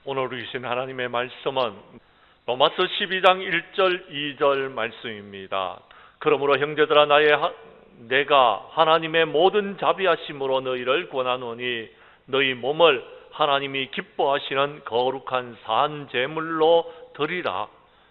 오늘 주신 하나님의 말씀은 로마서 12장 1절 2절 말씀입니다. 그러므로 형제들아 내가 하나님의 모든 자비하심으로 너희를 권하노니 너희 몸을 하나님이 기뻐하시는 거룩한 산 제물로 드리라.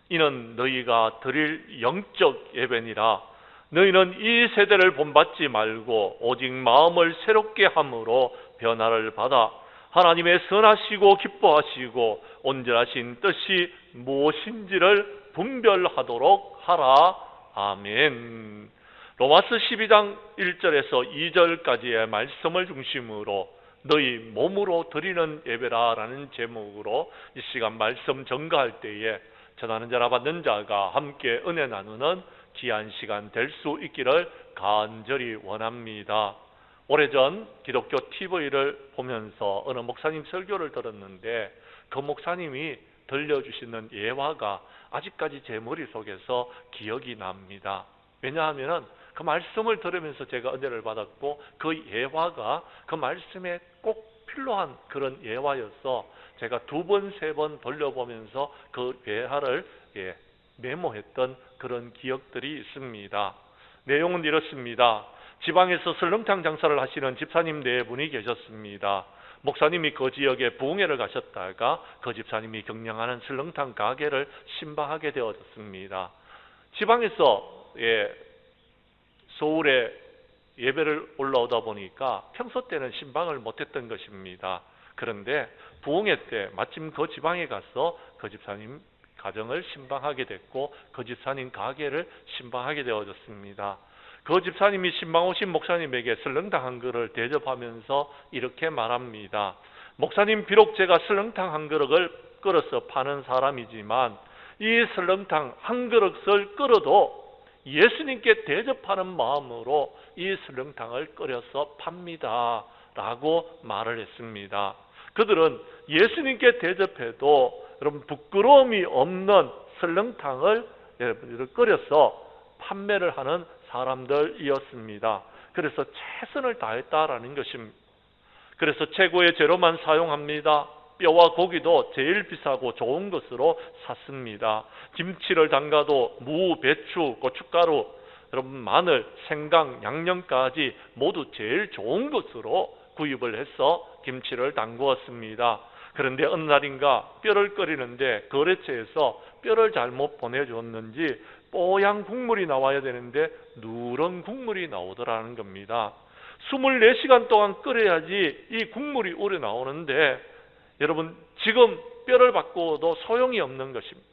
이는 너희가 드릴 영적 예배니라. 너희는 이 세대를 본받지 말고 오직 마음을 새롭게 함으로 변화를 받아 하나님의 선하시고 기뻐하시고 온전하신 뜻이 무엇인지를 분별하도록 하라. 아멘. 로마서 12장 1절에서 2절까지의 말씀을 중심으로 너희 몸으로 드리는 예배라 라는 제목으로 이 시간 말씀 전가할 때에 전하는 자나 받는 자가 함께 은혜 나누는 귀한 시간 될 수 있기를 간절히 원합니다. 오래전 기독교 TV를 보면서 어느 목사님 설교를 들었는데 그 목사님이 들려주시는 예화가 아직까지 제 머릿속에서 기억이 납니다. 왜냐하면 그 말씀을 들으면서 제가 은혜를 받았고 그 예화가 그 말씀에 꼭 필요한 그런 예화여서 제가 2번, 3번 돌려보면서 그 예화를 메모했던 그런 기억들이 있습니다. 내용은 이렇습니다. 지방에서 설렁탕 장사를 하시는 집사님 4분이 계셨습니다. 목사님이 그 지역에 부흥회를 가셨다가 그 집사님이 경영하는 설렁탕 가게를 신방하게 되어졌습니다. 지방에서 서울에 예배를 올라오다 보니까 평소 때는 신방을 못했던 것입니다. 그런데 부흥회 때 마침 그 지방에 가서 그 집사님 가정을 신방하게 됐고 그 집사님 가게를 신방하게 되어졌습니다. 그 집사님이 신방 오신 목사님에게 설렁탕 한 그릇을 대접하면서 이렇게 말합니다. 목사님, 비록 제가 설렁탕 한 그릇을 끓여서 파는 사람이지만 이 설렁탕 한 그릇을 끓여도 예수님께 대접하는 마음으로 이 설렁탕을 끓여서 팝니다 라고 말을 했습니다. 그들은 예수님께 대접해도 여러분 부끄러움이 없는 설렁탕을 끓여서 판매를 하는 사람들이었습니다. 그래서 최선을 다했다라는 것입니다. 그래서 최고의 재료만 사용합니다. 뼈와 고기도 제일 비싸고 좋은 것으로 샀습니다. 김치를 담가도 무, 배추, 고춧가루, 여러분 마늘, 생강, 양념까지 모두 제일 좋은 것으로 구입을 해서 김치를 담그었습니다. 그런데 어느 날인가 뼈를 끓이는데 거래처에서 뼈를 잘못 보내줬는지 뽀얀 국물이 나와야 되는데 누런 국물이 나오더라는 겁니다. 24시간 동안 끓여야지 이 국물이 우러나오는데 여러분 지금 뼈를 바꾸어도 소용이 없는 것입니다.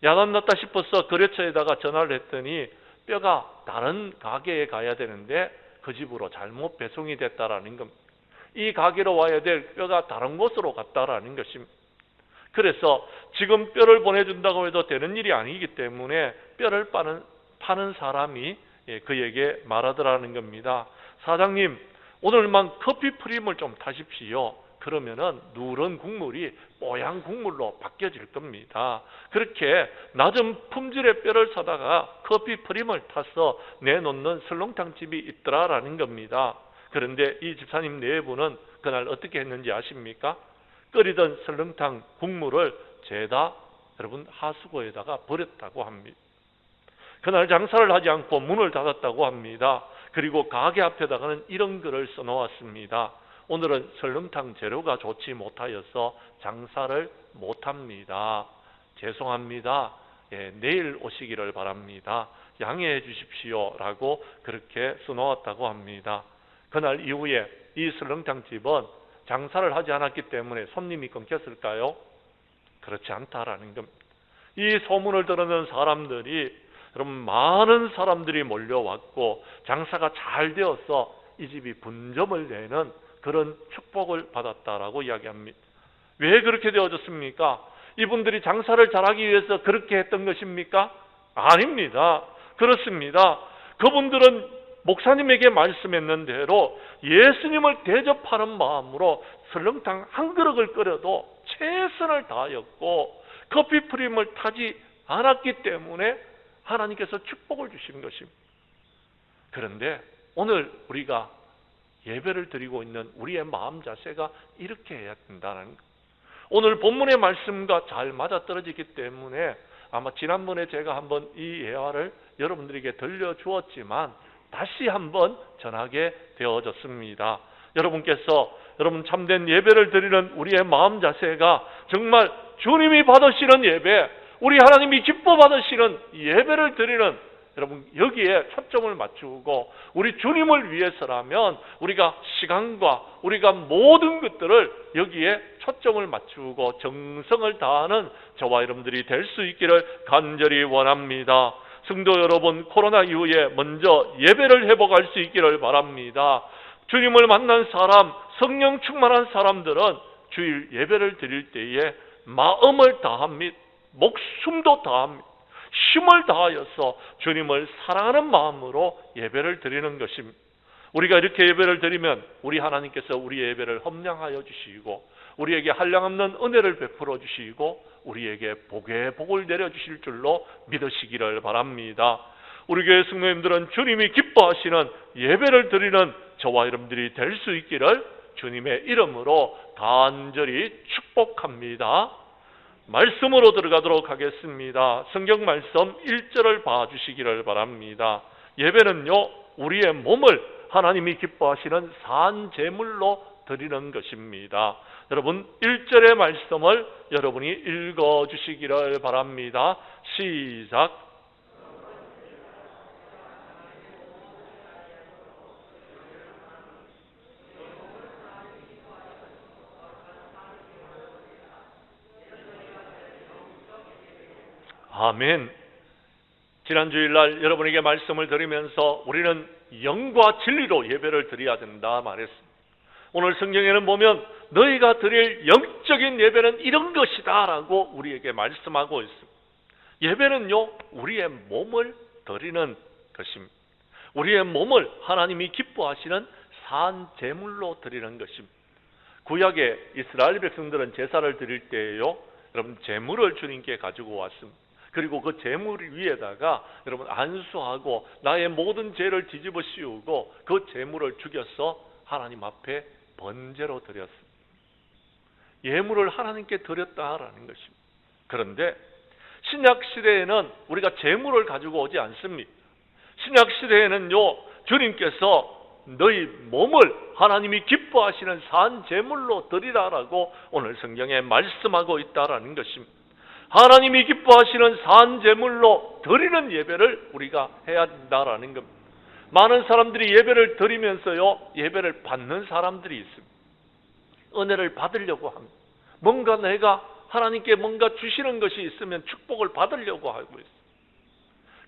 야단났다 싶어서 거래처에다가 전화를 했더니 뼈가 다른 가게에 가야 되는데 그 집으로 잘못 배송이 됐다라는 겁니다. 이 가게로 와야 될 뼈가 다른 곳으로 갔다라는 것입니다. 그래서 지금 뼈를 보내준다고 해도 되는 일이 아니기 때문에 뼈를 파는 사람이 그에게 말하더라는 겁니다. 사장님, 오늘만 커피 프림을 좀 타십시오. 그러면은 누런 국물이 뽀얀 국물로 바뀌어질 겁니다. 그렇게 낮은 품질의 뼈를 사다가 커피 프림을 타서 내놓는 설렁탕 집이 있더라라는 겁니다. 그런데 이 집사님 4분은 그날 어떻게 했는지 아십니까? 끓이던 설렁탕 국물을 죄다 여러분 하수구에다가 버렸다고 합니다. 그날 장사를 하지 않고 문을 닫았다고 합니다. 그리고 가게 앞에다가는 이런 글을 써놓았습니다. 오늘은 설렁탕 재료가 좋지 못하여서 장사를 못합니다. 죄송합니다. 내일 오시기를 바랍니다. 양해해 주십시오 라고 그렇게 써놓았다고 합니다. 그날 이후에 이 설렁탕 집은 장사를 하지 않았기 때문에 손님이 끊겼을까요? 그렇지 않다라는 겁니다. 이 소문을 들으는 사람들이 여러분 많은 사람들이 몰려왔고 장사가 잘 되어서 이 집이 분점을 내는 그런 축복을 받았다라고 이야기합니다. 왜 그렇게 되어졌습니까? 이분들이 장사를 잘하기 위해서 그렇게 했던 것입니까? 아닙니다. 그렇습니다. 그분들은 목사님에게 말씀했는 대로 예수님을 대접하는 마음으로 설렁탕 한 그릇을 끓여도 최선을 다하였고 커피 프림을 타지 않았기 때문에 하나님께서 축복을 주신 것입니다. 그런데 오늘 우리가 예배를 드리고 있는 우리의 마음 자세가 이렇게 해야 된다는 것. 오늘 본문의 말씀과 잘 맞아떨어지기 때문에 아마 지난번에 제가 한번 이 예화를 여러분들에게 들려주었지만 다시 한번 전하게 되어졌습니다. 여러분 참된 예배를 드리는 우리의 마음 자세가 정말 주님이 받으시는 예배, 우리 하나님이 기뻐 받으시는 예배를 드리는 여러분 여기에 초점을 맞추고 우리 주님을 위해서라면 우리가 시간과 우리가 모든 것들을 여기에 초점을 맞추고 정성을 다하는 저와 여러분들이 될 수 있기를 간절히 원합니다. 성도 여러분, 코로나 이후에 먼저 예배를 회복할 수 있기를 바랍니다. 주님을 만난 사람, 성령 충만한 사람들은 주일 예배를 드릴 때에 마음을 다합니다. 목숨도 다합니다. 힘을 다하여서 주님을 사랑하는 마음으로 예배를 드리는 것입니다. 우리가 이렇게 예배를 드리면 우리 하나님께서 우리의 예배를 험량하여 주시고 우리에게 한량없는 은혜를 베풀어 주시고 우리에게 복의 복을 내려주실 줄로 믿으시기를 바랍니다. 우리 교회 성도님들은 주님이 기뻐하시는 예배를 드리는 저와 여러분들이 될 수 있기를 주님의 이름으로 간절히 축복합니다. 말씀으로 들어가도록 하겠습니다. 성경 말씀 1절을 봐주시기를 바랍니다. 예배는요, 우리의 몸을 하나님이 기뻐하시는 산 제물로 드리는 것입니다. 여러분 1절의 말씀을 여러분이 읽어주시기를 바랍니다. 시작. 아멘. 지난 주일날 여러분에게 말씀을 드리면서 우리는 영과 진리로 예배를 드려야 된다 말했습니다. 오늘 성경에는 보면 너희가 드릴 영적인 예배는 이런 것이다 라고 우리에게 말씀하고 있습니다. 예배는요, 우리의 몸을 드리는 것입니다. 우리의 몸을 하나님이 기뻐하시는 산 제물로 드리는 것입니다. 구약의 이스라엘 백성들은 제사를 드릴 때에요, 여러분 제물을 주님께 가지고 왔습니다. 그리고 그 제물 위에다가 여러분 안수하고 나의 모든 죄를 뒤집어 씌우고 그 제물을 죽여서 하나님 앞에 번제로 드렸습니다. 예물을 하나님께 드렸다라는 것입니다. 그런데 신약 시대에는 우리가 제물을 가지고 오지 않습니다. 신약 시대에는요, 주님께서 너희 몸을 하나님이 기뻐하시는 산 제물로 드리라라고 오늘 성경에 말씀하고 있다라는 것입니다. 하나님이 기뻐하시는 산 제물로 드리는 예배를 우리가 해야 된다라는 겁니다. 많은 사람들이 예배를 드리면서요, 예배를 받는 사람들이 있습니다. 은혜를 받으려고 합니다. 뭔가 내가 하나님께 뭔가 주시는 것이 있으면 축복을 받으려고 하고 있습니다.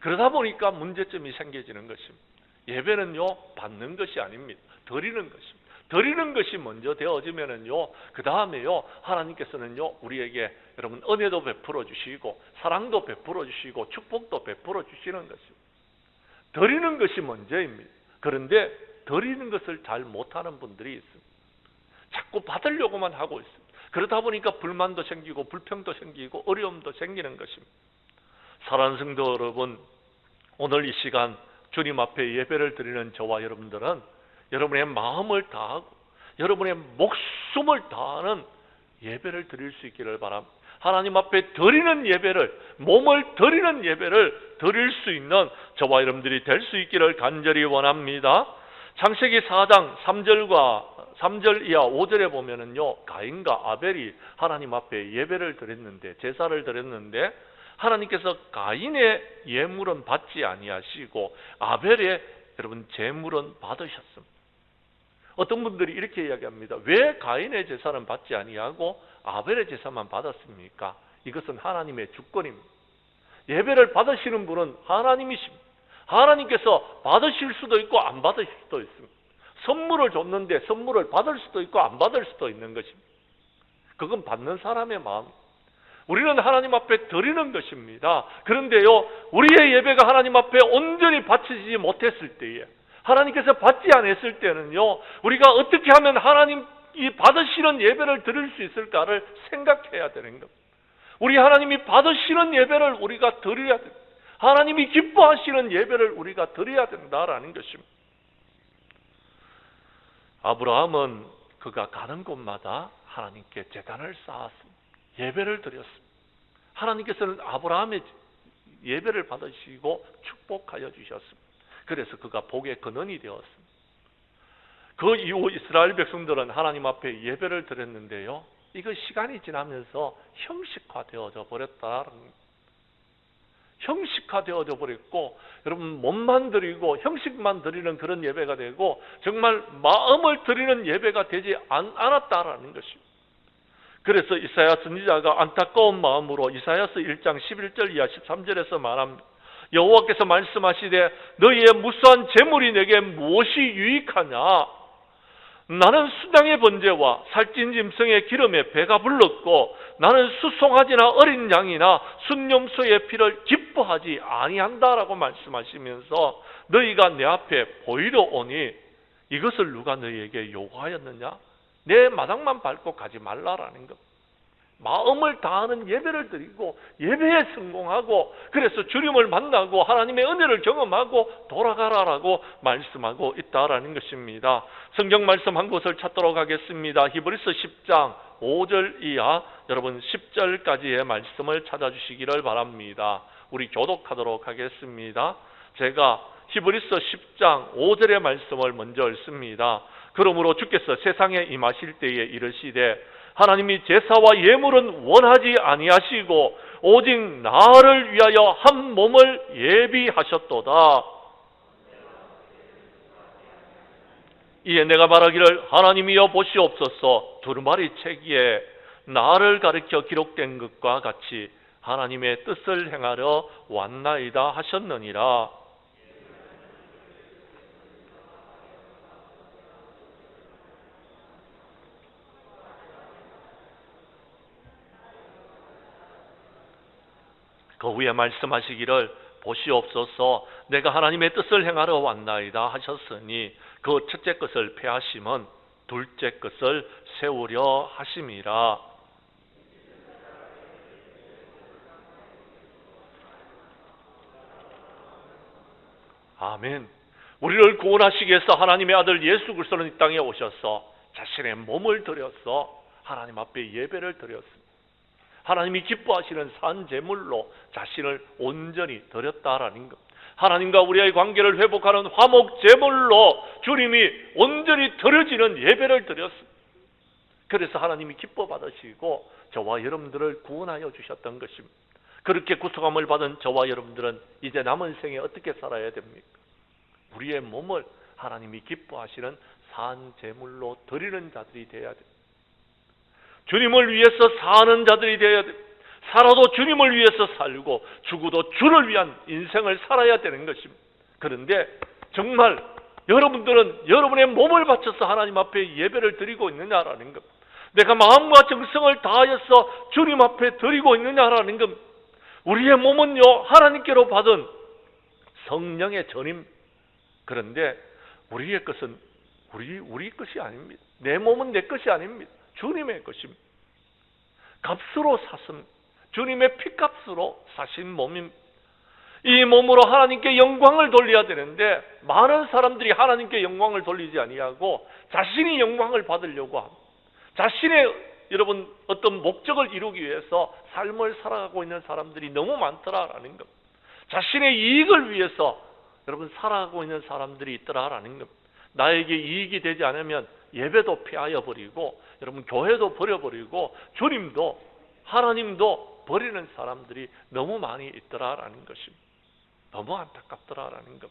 그러다 보니까 문제점이 생겨지는 것입니다. 예배는요, 받는 것이 아닙니다. 드리는 것입니다. 드리는 것이 먼저 되어지면은요, 그 다음에요, 하나님께서는요, 우리에게 여러분 은혜도 베풀어 주시고 사랑도 베풀어 주시고 축복도 베풀어 주시는 것입니다. 드리는 것이 먼저입니다. 그런데 드리는 것을 잘 못하는 분들이 있습니다. 자꾸 받으려고만 하고 있습니다. 그러다 보니까 불만도 생기고 불평도 생기고 어려움도 생기는 것입니다. 사랑하는 성도 여러분, 오늘 이 시간 주님 앞에 예배를 드리는 저와 여러분들은 여러분의 마음을 다하고 여러분의 목숨을 다하는 예배를 드릴 수 있기를 바랍니다. 하나님 앞에 드리는 예배를, 몸을 드리는 예배를 드릴 수 있는 저와 여러분들이 될 수 있기를 간절히 원합니다. 창세기 4장 3절 이하 5절에 보면은요, 가인과 아벨이 하나님 앞에 예배를 드렸는데, 제사를 드렸는데 하나님께서 가인의 예물은 받지 아니하시고 아벨의 여러분 제물은 받으셨습니다. 어떤 분들이 이렇게 이야기합니다. 왜 가인의 제사는 받지 아니하고 아벨의 제사만 받았습니까? 이것은 하나님의 주권입니다. 예배를 받으시는 분은 하나님이십니다. 하나님께서 받으실 수도 있고 안 받으실 수도 있습니다. 선물을 줬는데 선물을 받을 수도 있고 안 받을 수도 있는 것입니다. 그건 받는 사람의 마음. 우리는 하나님 앞에 드리는 것입니다. 그런데요, 우리의 예배가 하나님 앞에 온전히 바치지 못했을 때에, 하나님께서 받지 않았을 때는요, 우리가 어떻게 하면 하나님이 받으시는 예배를 드릴 수 있을까를 생각해야 되는 겁니다. 우리 하나님이 받으시는 예배를 우리가 드려야 됩니다. 하나님이 기뻐하시는 예배를 우리가 드려야 된다라는 것입니다. 아브라함은 그가 가는 곳마다 하나님께 제단을 쌓았습니다. 예배를 드렸습니다. 하나님께서는 아브라함의 예배를 받으시고 축복하여 주셨습니다. 그래서 그가 복의 근원이 되었습니다. 그 이후 이스라엘 백성들은 하나님 앞에 예배를 드렸는데요, 이거 시간이 지나면서 형식화되어져 버렸다는, 형식화되어져 버렸고, 여러분 몸만 드리고 형식만 드리는 그런 예배가 되고 정말 마음을 드리는 예배가 되지 않았다라는 것입니다. 그래서 이사야 선지자가 안타까운 마음으로 이사야서 1장 11절 이하 13절에서 말합니다. 여호와께서 말씀하시되 너희의 무수한 재물이 내게 무엇이 유익하냐? 나는 수당의 번제와 살찐 짐승의 기름에 배가 불렀고 나는 수송아지나 어린 양이나 순염소의 피를 기뻐하지 아니한다라고 말씀하시면서 너희가 내 앞에 보이러 오니 이것을 누가 너희에게 요구하였느냐? 내 마당만 밟고 가지 말라라는 것. 마음을 다하는 예배를 드리고 예배에 성공하고 그래서 주님을 만나고 하나님의 은혜를 경험하고 돌아가라라고 말씀하고 있다라는 것입니다. 성경 말씀 한 곳을 찾도록 하겠습니다. 히브리서 10장 5절 이하 여러분 10절까지의 말씀을 찾아주시기를 바랍니다. 우리 교독하도록 하겠습니다. 제가 히브리서 10장 5절의 말씀을 먼저 읽습니다. 그러므로 주께서 세상에 임하실 때에 이르시되 하나님이 제사와 예물은 원하지 아니하시고 오직 나를 위하여 한 몸을 예비하셨도다. 이에 내가 말하기를 하나님이여 보시옵소서, 두루마리 책에 나를 가리켜 기록된 것과 같이 하나님의 뜻을 행하려 왔나이다 하셨느니라. 그 후에 말씀하시기를 보시옵소서 내가 하나님의 뜻을 행하러 왔나이다 하셨으니 그 첫째 것을 폐하심은 둘째 것을 세우려 하심이라. 아멘. 우리를 구원하시기 위해서 하나님의 아들 예수 그리스도는 이 땅에 오셔서 자신의 몸을 드려서 하나님 앞에 예배를 드렸습니다. 하나님이 기뻐하시는 산 제물로 자신을 온전히 드렸다라는 것. 하나님과 우리의 관계를 회복하는 화목 제물로 주님이 온전히 드려지는 예배를 드렸습니다. 그래서 하나님이 기뻐 받으시고 저와 여러분들을 구원하여 주셨던 것입니다. 그렇게 구속함을 받은 저와 여러분들은 이제 남은 생에 어떻게 살아야 됩니까? 우리의 몸을 하나님이 기뻐하시는 산 제물로 드리는 자들이 되어야 됩니다. 주님을 위해서 사는 자들이 되어야 됩니다. 살아도 주님을 위해서 살고 죽어도 주를 위한 인생을 살아야 되는 것입니다. 그런데 정말 여러분들은 여러분의 몸을 바쳐서 하나님 앞에 예배를 드리고 있느냐라는 것, 내가 마음과 정성을 다하여서 주님 앞에 드리고 있느냐라는 것. 우리의 몸은요 하나님께로 받은 성령의 전임. 그런데 우리의 것은 우리 것이 아닙니다. 내 몸은 내 것이 아닙니다. 주님의 것입니다. 값으로 샀습니다. 주님의 피값으로 사신 몸입니다. 이 몸으로 하나님께 영광을 돌려야 되는데 많은 사람들이 하나님께 영광을 돌리지 아니하고 자신이 영광을 받으려고 합니다. 자신의 여러분 어떤 목적을 이루기 위해서 삶을 살아가고 있는 사람들이 너무 많더라라는 것. 자신의 이익을 위해서 여러분 살아가고 있는 사람들이 있더라라는 것. 나에게 이익이 되지 않으면 예배도 폐하여 버리고 여러분 교회도 버려버리고 주님도 하나님도 버리는 사람들이 너무 많이 있더라라는 것입니다. 너무 안타깝더라라는 것.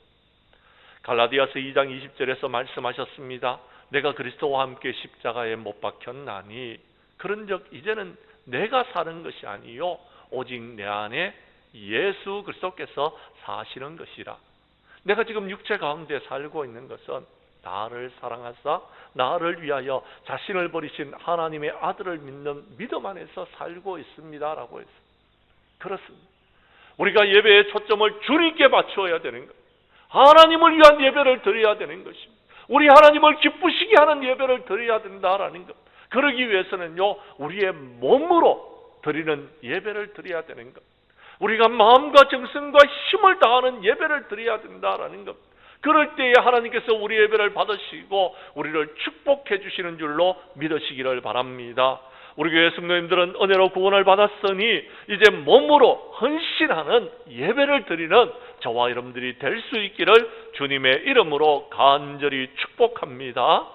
갈라디아서 2장 20절에서 말씀하셨습니다. 내가 그리스도와 함께 십자가에 못 박혔나니 그런즉 이제는 내가 사는 것이 아니요 오직 내 안에 예수 그리스도께서 사시는 것이라. 내가 지금 육체 가운데 살고 있는 것은 나를 사랑하사 나를 위하여 자신을 버리신 하나님의 아들을 믿는 믿음 안에서 살고 있습니다라고 했습니다. 그렇습니다. 우리가 예배의 초점을 주님께 맞추어야 되는 것, 하나님을 위한 예배를 드려야 되는 것입니다. 우리 하나님을 기쁘시게 하는 예배를 드려야 된다라는 것. 그러기 위해서는요 우리의 몸으로 드리는 예배를 드려야 되는 것, 우리가 마음과 정성과 힘을 다하는 예배를 드려야 된다라는 것. 그럴 때에 하나님께서 우리 예배를 받으시고 우리를 축복해 주시는 줄로 믿으시기를 바랍니다. 우리 교회 성도님들은 은혜로 구원을 받았으니 이제 몸으로 헌신하는 예배를 드리는 저와 여러분들이 될 수 있기를 주님의 이름으로 간절히 축복합니다.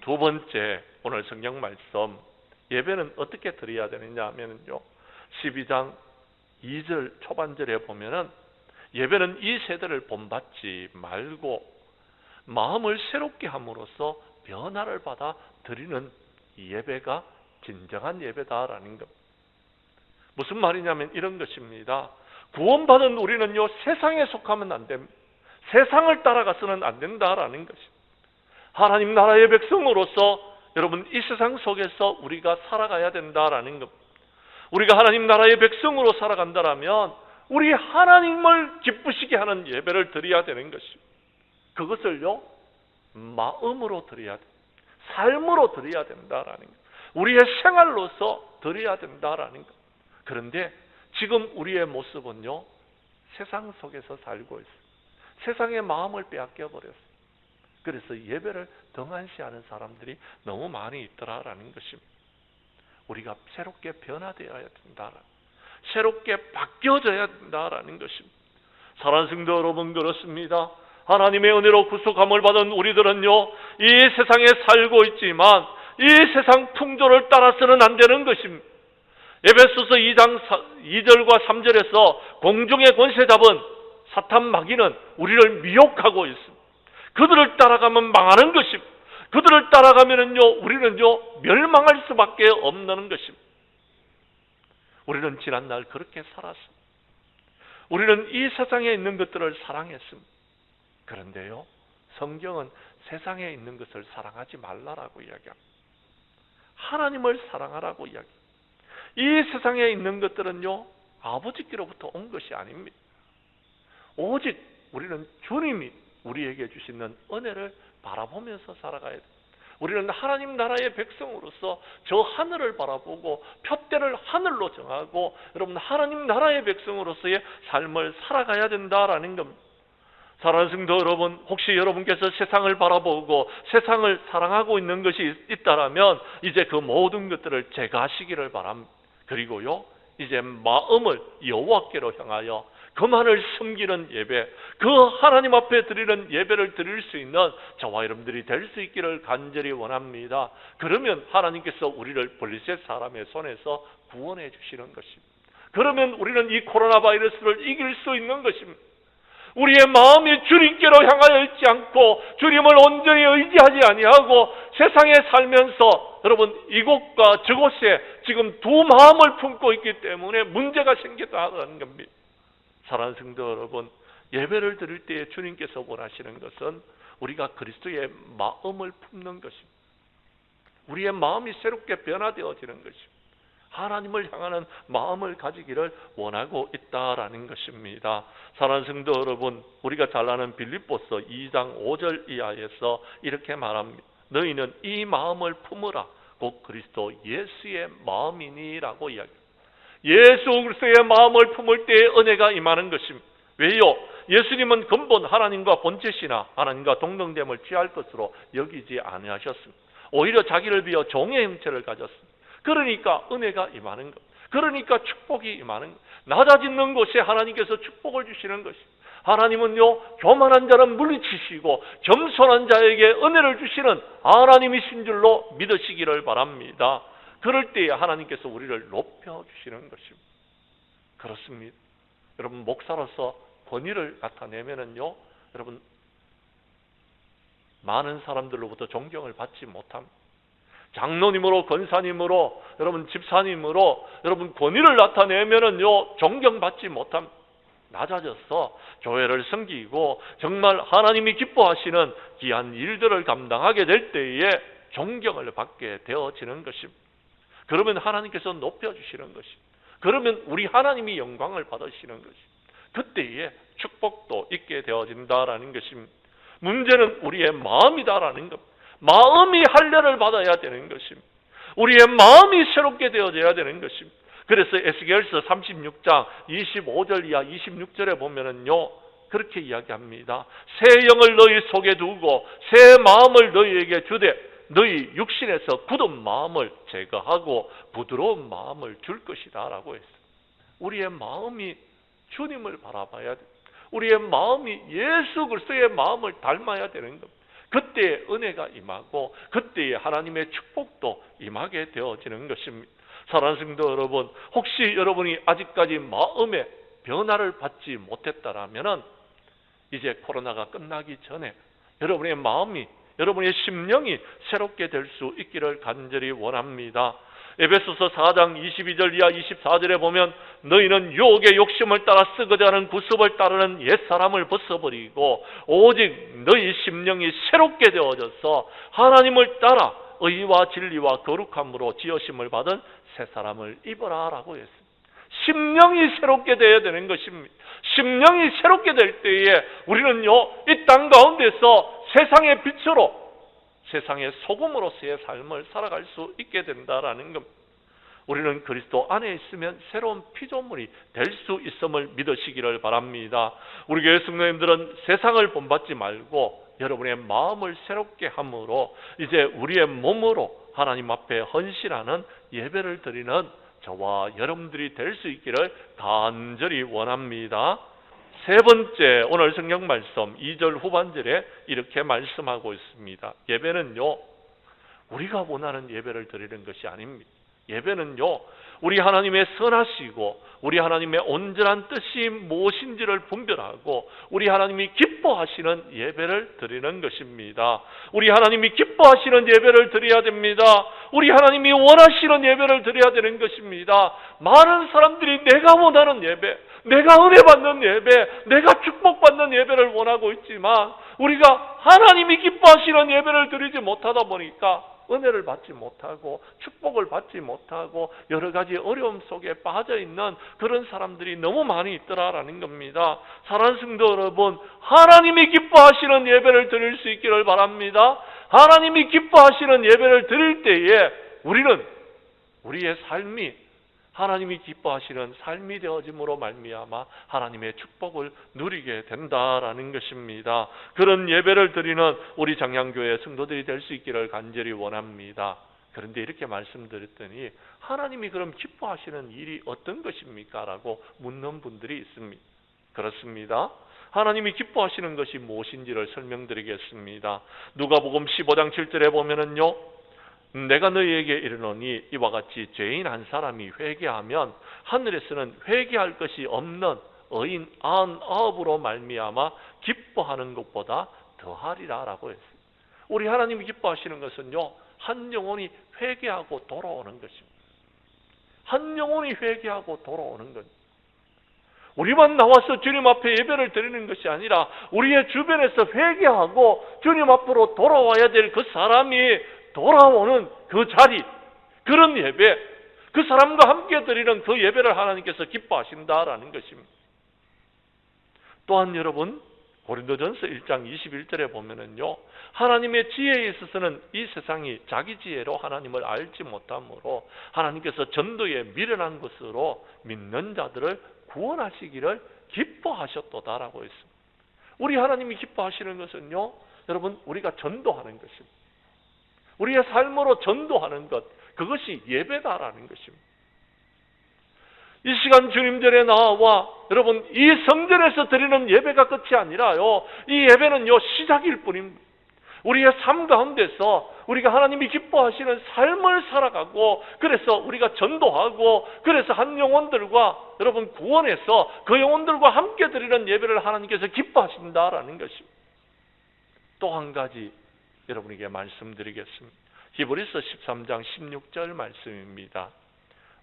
두 번째, 오늘 성경 말씀, 예배는 어떻게 드려야 되느냐 하면요, 12장 2절 초반절에 보면은 예배는 이 세대를 본받지 말고 마음을 새롭게 함으로써 변화를 받아 드리는 예배가 진정한 예배다라는 것. 무슨 말이냐면 이런 것입니다. 구원받은 우리는요, 세상에 속하면 안 됩니다. 세상을 따라가서는 안 된다라는 것입니다. 하나님 나라의 백성으로서 여러분 이 세상 속에서 우리가 살아가야 된다라는 것. 우리가 하나님 나라의 백성으로 살아간다라면 우리 하나님을 기쁘시게 하는 예배를 드려야 되는 것입니다. 그것을요, 마음으로 드려야 돼. 삶으로 드려야 된다라는 것. 우리의 생활로서 드려야 된다라는 것. 그런데 지금 우리의 모습은요, 세상 속에서 살고 있어요. 세상의 마음을 빼앗겨 버렸어요. 그래서 예배를 등한시하는 사람들이 너무 많이 있더라라는 것입니다. 우리가 새롭게 변화되어야 된다. 새롭게 바뀌어져야 된다라는 것입니다. 사랑하는 성도 여러분, 그렇습니다. 하나님의 은혜로 구속함을 받은 우리들은요, 이 세상에 살고 있지만 이 세상 풍조를 따라서는 안 되는 것입니다. 에베소서 2장 2절과 3절에서 공중의 권세 잡은 사탄 마귀는 우리를 미혹하고 있습니다. 그들을 따라가면 망하는 것입니다. 그들을 따라가면은요, 우리는요, 멸망할 수밖에 없는 것입니다. 우리는 지난날 그렇게 살았습니다. 우리는 이 세상에 있는 것들을 사랑했습니다. 그런데요, 성경은 세상에 있는 것을 사랑하지 말라라고 이야기합니다. 하나님을 사랑하라고 이야기합니다. 이 세상에 있는 것들은요, 아버지께로부터 온 것이 아닙니다. 오직 우리는 주님이 우리에게 주시는 은혜를 바라보면서 살아가야 됩니다. 우리는 하나님 나라의 백성으로서 저 하늘을 바라보고 표대를 하늘로 정하고 여러분 하나님 나라의 백성으로서의 삶을 살아가야 된다라는 겁니다. 사랑하는 성도 여러분, 혹시 여러분께서 세상을 바라보고 세상을 사랑하고 있는 것이 있다라면 이제 그 모든 것들을 제거하시기를 바랍니다. 그리고요, 이제 마음을 여호와께로 향하여 그만을 섬기는 예배, 그 하나님 앞에 드리는 예배를 드릴 수 있는 저와 여러분들이 될 수 있기를 간절히 원합니다. 그러면 하나님께서 우리를 블레셋 사람의 손에서 구원해 주시는 것입니다. 그러면 우리는 이 코로나 바이러스를 이길 수 있는 것입니다. 우리의 마음이 주님께로 향하여 있지 않고 주님을 온전히 의지하지 아니하고 세상에 살면서 여러분 이곳과 저곳에 지금 두 마음을 품고 있기 때문에 문제가 생겼다는 겁니다. 사랑하는 성도 여러분, 예배를 드릴 때에 주님께서 원하시는 것은 우리가 그리스도의 마음을 품는 것입니다. 우리의 마음이 새롭게 변화되어지는 것입니다. 하나님을 향하는 마음을 가지기를 원하고 있다라는 것입니다. 사랑하는 성도 여러분, 우리가 잘 아는 빌립보서 2장 5절 이하에서 이렇게 말합니다. 너희는 이 마음을 품으라. 곧 그리스도 예수의 마음이니라고 이야기합니다. 예수 그리스도의 마음을 품을 때에 은혜가 임하는 것입니다. 왜요? 예수님은 근본 하나님과 본체시나 하나님과 동등됨을 취할 것으로 여기지 아니하셨습니다. 오히려 자기를 비어 종의 형체를 가졌습니다. 그러니까 은혜가 임하는 것, 그러니까 축복이 임하는 것, 낮아지는 곳에 하나님께서 축복을 주시는 것입니다. 하나님은요, 교만한 자는 물리치시고 겸손한 자에게 은혜를 주시는 하나님이신 줄로 믿으시기를 바랍니다. 그럴 때에 하나님께서 우리를 높여주시는 것입니다. 그렇습니다. 여러분, 목사로서 권위를 나타내면은요, 여러분 많은 사람들로부터 존경을 받지 못합니다. 장로님으로, 권사님으로, 여러분 집사님으로 여러분 권위를 나타내면은요, 존경받지 못합니다. 낮아져서 교회를 섬기고 정말 하나님이 기뻐하시는 귀한 일들을 감당하게 될 때에 존경을 받게 되어지는 것입니다. 그러면 하나님께서 높여주시는 것입니다. 그러면 우리 하나님이 영광을 받으시는 것입니다. 그때에 축복도 있게 되어진다라는 것입니다. 문제는 우리의 마음이다라는 것. 마음이 할례를 받아야 되는 것입니다. 우리의 마음이 새롭게 되어져야 되는 것입니다. 그래서 에스겔서 36장 25절 이하 26절에 보면은요, 그렇게 이야기합니다. 새 영을 너희 속에 두고 새 마음을 너희에게 주되 너희 육신에서 굳은 마음을 제거하고 부드러운 마음을 줄 것이다 라고 했어요. 우리의 마음이 주님을 바라봐야 돼. 우리의 마음이 예수 그리스도의 마음을 닮아야 되는 겁니다. 그때 은혜가 임하고 그때에 하나님의 축복도 임하게 되어지는 것입니다. 사랑하는 성도 여러분, 혹시 여러분이 아직까지 마음의 변화를 받지 못했다라면은 이제 코로나가 끝나기 전에 여러분의 마음이, 여러분의 심령이 새롭게 될 수 있기를 간절히 원합니다. 에베소서 4장 22절 이하 24절에 보면 너희는 유혹의 욕심을 따라 쓰고자 하는 구습을 따르는 옛사람을 벗어버리고 오직 너희 심령이 새롭게 되어져서 하나님을 따라 의와 진리와 거룩함으로 지으심을 받은 새 사람을 입어라 라고 했습니다. 심령이 새롭게 되어야 되는 것입니다. 심령이 새롭게 될 때에 우리는요, 이 땅 가운데서 세상의 빛으로, 세상의 소금으로서의 삶을 살아갈 수 있게 된다라는 겁니다. 우리는 그리스도 안에 있으면 새로운 피조물이 될 수 있음을 믿으시기를 바랍니다. 우리 교회 성도님들은 세상을 본받지 말고 여러분의 마음을 새롭게 함으로 이제 우리의 몸으로 하나님 앞에 헌신하는 예배를 드리는 저와 여러분들이 될 수 있기를 간절히 원합니다. 세 번째, 오늘 성경 말씀 2절 후반절에 이렇게 말씀하고 있습니다. 예배는요, 우리가 원하는 예배를 드리는 것이 아닙니다. 예배는요, 우리 하나님의 선하시고 우리 하나님의 온전한 뜻이 무엇인지를 분별하고 우리 하나님이 기뻐하시는 예배를 드리는 것입니다. 우리 하나님이 기뻐하시는 예배를 드려야 됩니다. 우리 하나님이 원하시는 예배를 드려야 되는 것입니다. 많은 사람들이 내가 원하는 예배, 내가 은혜 받는 예배, 내가 축복받는 예배를 원하고 있지만 우리가 하나님이 기뻐하시는 예배를 드리지 못하다 보니까 은혜를 받지 못하고 축복을 받지 못하고 여러 가지 어려움 속에 빠져있는 그런 사람들이 너무 많이 있더라라는 겁니다. 사랑하는 성도 여러분, 하나님이 기뻐하시는 예배를 드릴 수 있기를 바랍니다. 하나님이 기뻐하시는 예배를 드릴 때에 우리는 우리의 삶이 하나님이 기뻐하시는 삶이 되어짐으로 말미암아 하나님의 축복을 누리게 된다라는 것입니다. 그런 예배를 드리는 우리 장양교회 성도들이 될 수 있기를 간절히 원합니다. 그런데 이렇게 말씀드렸더니 하나님이 그럼 기뻐하시는 일이 어떤 것입니까? 라고 묻는 분들이 있습니다. 그렇습니다. 하나님이 기뻐하시는 것이 무엇인지를 설명드리겠습니다. 누가복음 15장 7절에 보면은요, 내가 너희에게 이르노니 이와 같이 죄인 한 사람이 회개하면 하늘에서는 회개할 것이 없는 의인 99으로 말미암아 기뻐하는 것보다 더하리라 라고 했어요. 우리 하나님이 기뻐하시는 것은요, 한 영혼이 회개하고 돌아오는 것입니다. 한 영혼이 회개하고 돌아오는 것. 우리만 나와서 주님 앞에 예배를 드리는 것이 아니라 우리의 주변에서 회개하고 주님 앞으로 돌아와야 될 그 사람이 돌아오는 그 자리, 그런 예배, 그 사람과 함께 드리는 그 예배를 하나님께서 기뻐하신다라는 것입니다. 또한 여러분, 고린도전서 1장 21절에 보면은요, 하나님의 지혜에 있어서는 이 세상이 자기 지혜로 하나님을 알지 못하므로 하나님께서 전도에 미련한 것으로 믿는 자들을 구원하시기를 기뻐하셨도다라고 했습니다. 우리 하나님이 기뻐하시는 것은요, 여러분, 우리가 전도하는 것입니다. 우리의 삶으로 전도하는 것, 그것이 예배다라는 것입니다. 이 시간 주님전에 나와 여러분, 이 성전에서 드리는 예배가 끝이 아니라요, 이 예배는요, 시작일 뿐입니다. 우리의 삶 가운데서 우리가 하나님이 기뻐하시는 삶을 살아가고, 그래서 우리가 전도하고, 그래서 한 영혼들과 여러분 구원해서 그 영혼들과 함께 드리는 예배를 하나님께서 기뻐하신다라는 것입니다. 또 한 가지 여러분에게 말씀드리겠습니다. 히브리서 13장 16절 말씀입니다.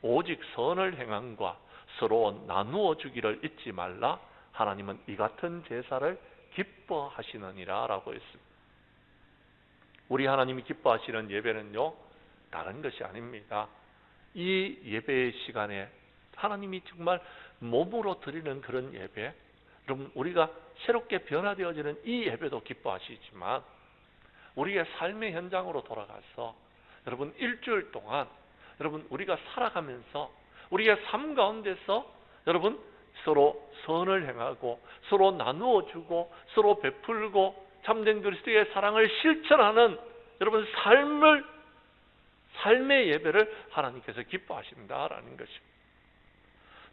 오직 선을 행함과 서로 나누어 주기를 잊지 말라. 하나님은 이 같은 제사를 기뻐하시느니라 라고 했습니다. 우리 하나님이 기뻐하시는 예배는요, 다른 것이 아닙니다. 이 예배의 시간에 하나님이 정말 몸으로 드리는 그런 예배, 여러분, 우리가 새롭게 변화되어지는 이 예배도 기뻐하시지만 우리의 삶의 현장으로 돌아가서 여러분 일주일 동안 여러분 우리가 살아가면서 우리의 삶 가운데서 여러분 서로 선을 행하고 서로 나누어 주고 서로 베풀고 참된 그리스도의 사랑을 실천하는 여러분 삶의 예배를 하나님께서 기뻐하신다라는 것입니다.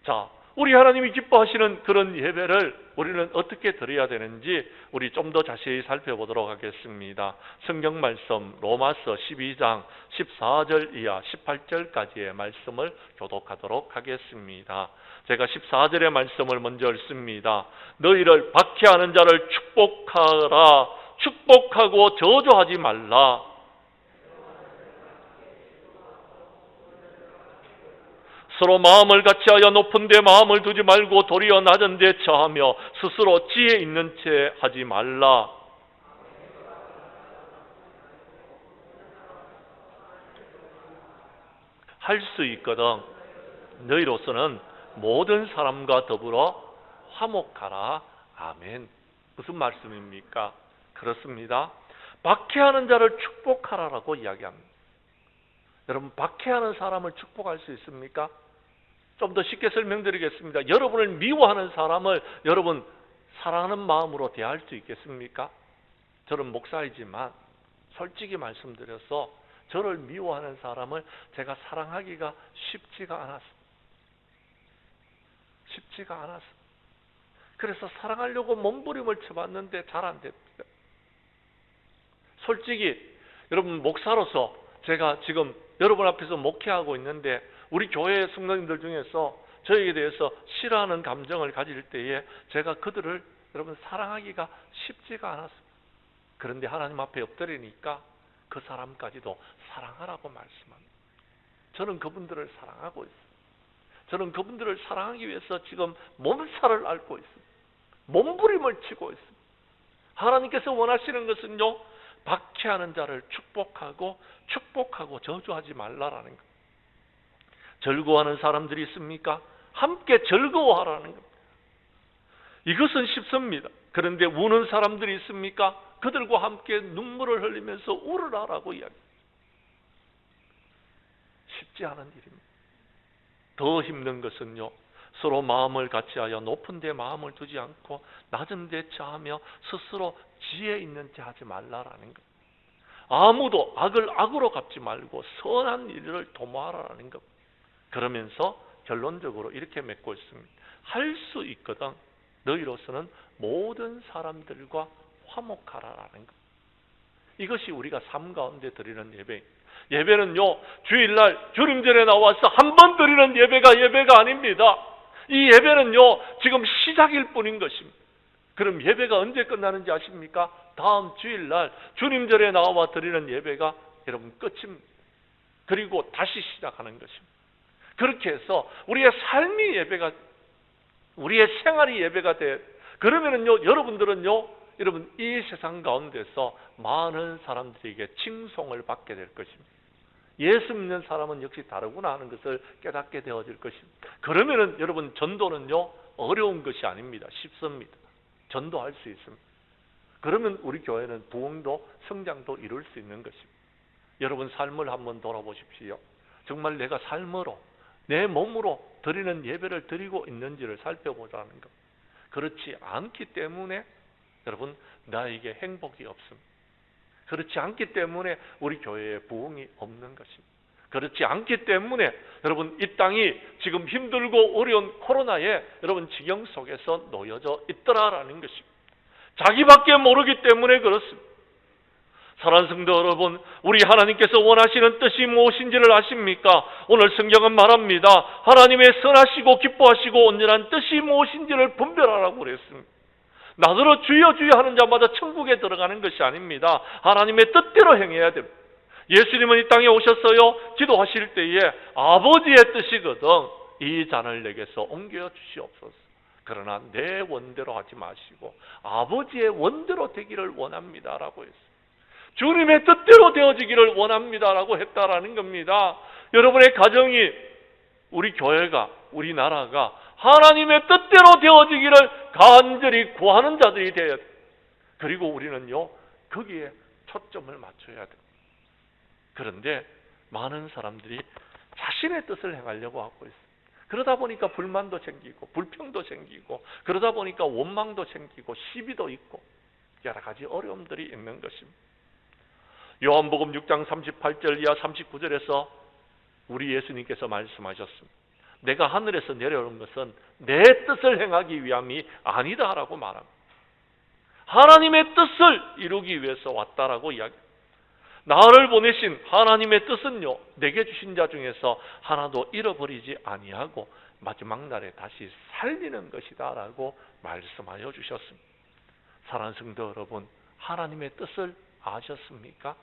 자, 우리 하나님이 기뻐하시는 그런 예배를 우리는 어떻게 드려야 되는지 우리 좀 더 자세히 살펴보도록 하겠습니다. 성경 말씀 로마서 12장 14절 이하 18절까지의 말씀을 교독하도록 하겠습니다. 제가 14절의 말씀을 먼저 읽습니다. 너희를 박해하는 자를 축복하라. 축복하고 저주하지 말라. 서로 마음을 같이하여 높은 데 마음을 두지 말고 도리어 낮은 데 처하며 스스로 지혜 있는 채 하지 말라. 할 수 있거든 너희로서는 모든 사람과 더불어 화목하라. 아멘. 무슨 말씀입니까? 그렇습니다. 박해하는 자를 축복하라라고 이야기합니다. 여러분, 박해하는 사람을 축복할 수 있습니까? 좀 더 쉽게 설명드리겠습니다. 여러분을 미워하는 사람을 여러분 사랑하는 마음으로 대할 수 있겠습니까? 저는 목사이지만 솔직히 말씀드려서 저를 미워하는 사람을 제가 사랑하기가 쉽지가 않았습니다. 쉽지가 않았습니다. 그래서 사랑하려고 몸부림을 쳐봤는데 잘 안 됩니다. 솔직히 여러분, 목사로서 제가 지금 여러분 앞에서 목회하고 있는데 우리 교회 성도님들 중에서 저에게 대해서 싫어하는 감정을 가질 때에 제가 그들을 여러분 사랑하기가 쉽지가 않았습니다. 그런데 하나님 앞에 엎드리니까 그 사람까지도 사랑하라고 말씀합니다. 저는 그분들을 사랑하고 있습니다. 저는 그분들을 사랑하기 위해서 지금 몸살을 앓고 있습니다. 몸부림을 치고 있습니다. 하나님께서 원하시는 것은요, 박해하는 자를 축복하고 저주하지 말라라는 것. 즐거워하는 사람들이 있습니까? 함께 즐거워하라는 겁니다. 이것은 쉽습니다. 그런데 우는 사람들이 있습니까? 그들과 함께 눈물을 흘리면서 울으라라고 이야기합니다. 쉽지 않은 일입니다. 더 힘든 것은요, 서로 마음을 같이하여 높은 데 마음을 두지 않고 낮은 데 처하며 스스로 지혜 있는 채 하지 말라라는 것. 아무도 악을 악으로 갚지 말고 선한 일을 도모하라는 것. 그러면서 결론적으로 이렇게 맺고 있습니다. 할 수 있거든 너희로서는 모든 사람들과 화목하라라는 것. 이것이 우리가 삶 가운데 드리는 예배입니다. 예배는요, 주일날 주님전에 나와서 한 번 드리는 예배가 아닙니다. 이 예배는요, 지금 시작일 뿐인 것입니다. 그럼 예배가 언제 끝나는지 아십니까? 다음 주일날 주님전에 나와 드리는 예배가 여러분 끝입니다. 그리고 다시 시작하는 것입니다. 그렇게 해서 우리의 삶이 예배가, 우리의 생활이 예배가 돼. 그러면은요, 여러분들은요, 여러분 이 세상 가운데서 많은 사람들에게 칭송을 받게 될 것입니다. 예수 믿는 사람은 역시 다르구나 하는 것을 깨닫게 되어질 것입니다. 그러면은 여러분 전도는요, 어려운 것이 아닙니다. 쉽습니다. 전도할 수 있습니다. 그러면 우리 교회는 부흥도 성장도 이룰 수 있는 것입니다. 여러분 삶을 한번 돌아보십시오. 정말 내가 삶으로 내 몸으로 드리는 예배를 드리고 있는지를 살펴보자는 것. 그렇지 않기 때문에 여러분 나에게 행복이 없습니다. 그렇지 않기 때문에 우리 교회에 부흥이 없는 것입니다. 그렇지 않기 때문에 여러분 이 땅이 지금 힘들고 어려운 코로나에 여러분 지경 속에서 놓여져 있더라라는 것입니다. 자기밖에 모르기 때문에 그렇습니다. 사랑하는 성도 여러분, 우리 하나님께서 원하시는 뜻이 무엇인지를 아십니까? 오늘 성경은 말합니다. 하나님의 선하시고 기뻐하시고 온전한 뜻이 무엇인지를 분별하라고 그랬습니다. 나더러 주여 주여 하는 자마다 천국에 들어가는 것이 아닙니다. 하나님의 뜻대로 행해야 됩니다. 예수님은 이 땅에 오셨어요. 기도하실 때에 아버지의 뜻이거든 이 잔을 내게서 옮겨 주시옵소서. 그러나 내 원대로 하지 마시고 아버지의 원대로 되기를 원합니다라고 했어요. 주님의 뜻대로 되어지기를 원합니다라고 했다라는 겁니다. 여러분의 가정이, 우리 교회가, 우리나라가 하나님의 뜻대로 되어지기를 간절히 구하는 자들이 되어야 돼요. 그리고 우리는요, 거기에 초점을 맞춰야 돼요. 그런데 많은 사람들이 자신의 뜻을 행하려고 하고 있어요. 그러다 보니까 불만도 생기고 불평도 생기고 그러다 보니까 원망도 생기고 시비도 있고 여러 가지 어려움들이 있는 것입니다. 요한복음 6장 38절 이하 39절에서 우리 예수님께서 말씀하셨습니다. 내가 하늘에서 내려오는 것은 내 뜻을 행하기 위함이 아니다라고 말합니다. 하나님의 뜻을 이루기 위해서 왔다라고 이야기합니다. 나를 보내신 하나님의 뜻은요, 내게 주신 자 중에서 하나도 잃어버리지 아니하고 마지막 날에 다시 살리는 것이다 라고 말씀하여 주셨습니다. 사랑하는 성도 여러분, 하나님의 뜻을 아셨습니까?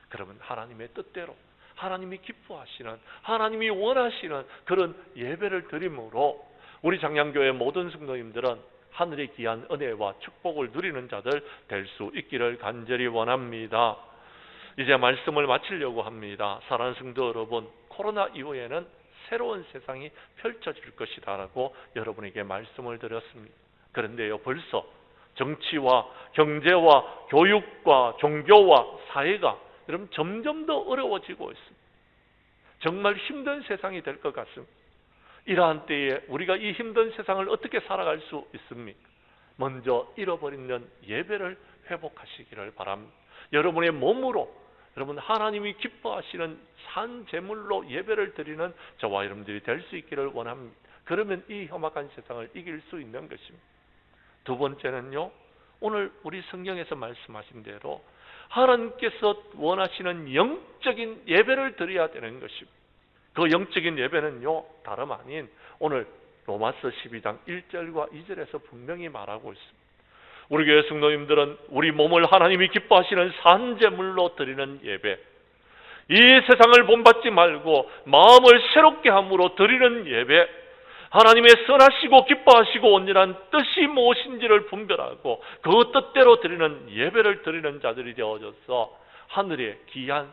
그러면 하나님의 뜻대로 하나님이 기뻐하시는, 하나님이 원하시는 그런 예배를 드림으로 우리 장량교회 모든 성도님들은 하늘의 귀한 은혜와 축복을 누리는 자들 될 수 있기를 간절히 원합니다. 이제 말씀을 마치려고 합니다. 사랑하는 성도 여러분, 코로나 이후에는 새로운 세상이 펼쳐질 것이다 라고 여러분에게 말씀을 드렸습니다. 그런데요, 벌써 정치와 경제와 교육과 종교와 사회가 여러분 점점 더 어려워지고 있습니다. 정말 힘든 세상이 될 것 같습니다. 이러한 때에 우리가 이 힘든 세상을 어떻게 살아갈 수 있습니까? 먼저 잃어버리는 예배를 회복하시기를 바랍니다. 여러분의 몸으로 여러분 하나님이 기뻐하시는 산 제물로 예배를 드리는 저와 여러분들이 될 수 있기를 원합니다. 그러면 이 험악한 세상을 이길 수 있는 것입니다. 두 번째는요, 오늘 우리 성경에서 말씀하신 대로 하나님께서 원하시는 영적인 예배를 드려야 되는 것입니다. 그 영적인 예배는요, 다름 아닌 오늘 로마서 12장 1절과 2절에서 분명히 말하고 있습니다. 우리 교회 성도님들은 우리 몸을 하나님이 기뻐하시는 산제물로 드리는 예배, 이 세상을 본받지 말고 마음을 새롭게 함으로 드리는 예배, 하나님의 선하시고 기뻐하시고 온전한 뜻이 무엇인지를 분별하고 그 뜻대로 드리는 예배를 드리는 자들이 되어져서 하늘의 귀한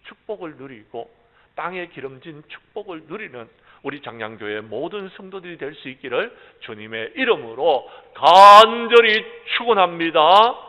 축복을 누리고 땅에 기름진 축복을 누리는 우리 장량교회 모든 성도들이 될 수 있기를 주님의 이름으로 간절히 축원합니다.